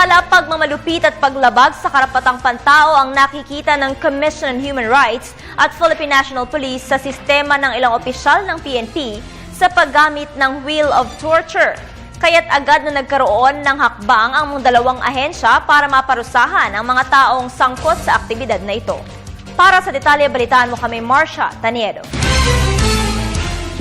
Samantala, pagmamalupit at paglabag sa karapatang pantao ang nakikita ng Commission on Human Rights at Philippine National Police sa sistema ng ilang opisyal ng PNP sa paggamit ng wheel of torture. Kaya't agad na nagkaroon ng hakbang ang dalawang ahensya para maparusahan ang mga taong sangkot sa aktibidad na ito. Para sa detalye, balitaan mo kami, Marcia Taniedo.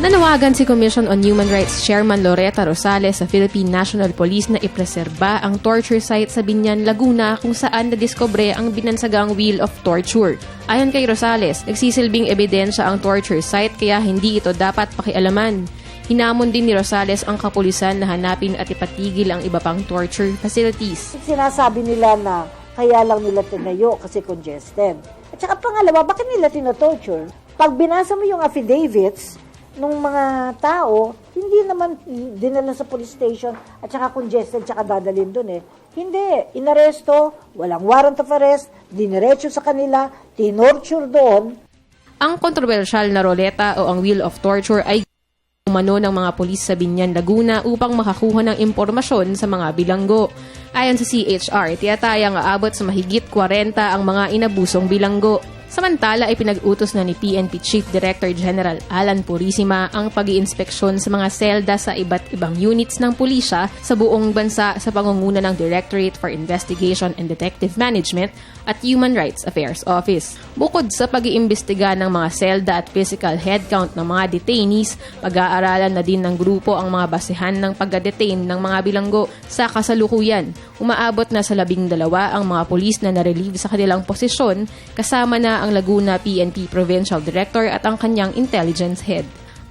Nanawagan si Commission on Human Rights Chairman Loretta Rosales sa Philippine National Police na ipreserba ang torture site sa Biñan, Laguna kung saan nadiskubre ang binansagang wheel of torture. Ayon kay Rosales, nagsisilbing ebidensya ang torture site kaya hindi ito dapat pakialaman. Hinamon din ni Rosales ang kapulisan na hanapin at ipatigil ang iba pang torture facilities. Sinasabi nila na kaya lang nila tinayo kasi congested. At saka pangalawa, bakit nila tinatorture? Pag binasa mo yung affidavits nung mga tao, hindi naman dinala sa police station at saka congested at dadalhin dun eh. Hindi. Inaresto, walang warrant of arrest, diniretso sa kanila, tinorture doon. Ang kontrobersyal na roleta o ang wheel of torture ay umano ng mga pulis sa Biñan, Laguna upang makakuha ng impormasyon sa mga bilanggo. Ayon sa CHR, tiyatayang aabot sa mahigit 40 ang mga inabusong bilanggo. Samantala, ay pinag-utos na ni PNP Chief Director General Alan Purisima ang pag-iinspeksyon sa mga selda sa iba't ibang units ng pulisya sa buong bansa sa pangunguna ng Directorate for Investigation and Detective Management at Human Rights Affairs Office. Bukod sa pag-iimbestiga ng mga selda at physical headcount ng mga detainees, pag-aaralan na din ng grupo ang mga basehan ng pag-detain ng mga bilanggo sa kasalukuyan. Umaabot na sa 12 ang mga pulis na na-relieve sa kanilang posisyon, kasama na ang Laguna PNP Provincial Director at ang kanyang intelligence head.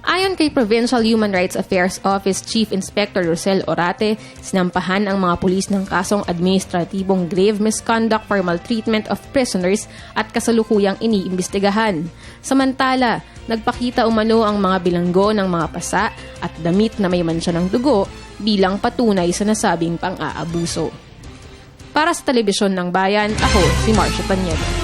Ayon kay Provincial Human Rights Affairs Office Chief Inspector Rosel Orate, sinampahan ang mga pulis ng kasong administratibong grave misconduct for maltreatment of prisoners at kasalukuyang iniimbestigahan. Samantala, nagpakita umano ang mga bilanggo ng mga pasa at damit na may mansya ng dugo bilang patunay sa nasabing pang-aabuso. Para sa Telebisyon ng Bayan, ako si Marcia Taniedo.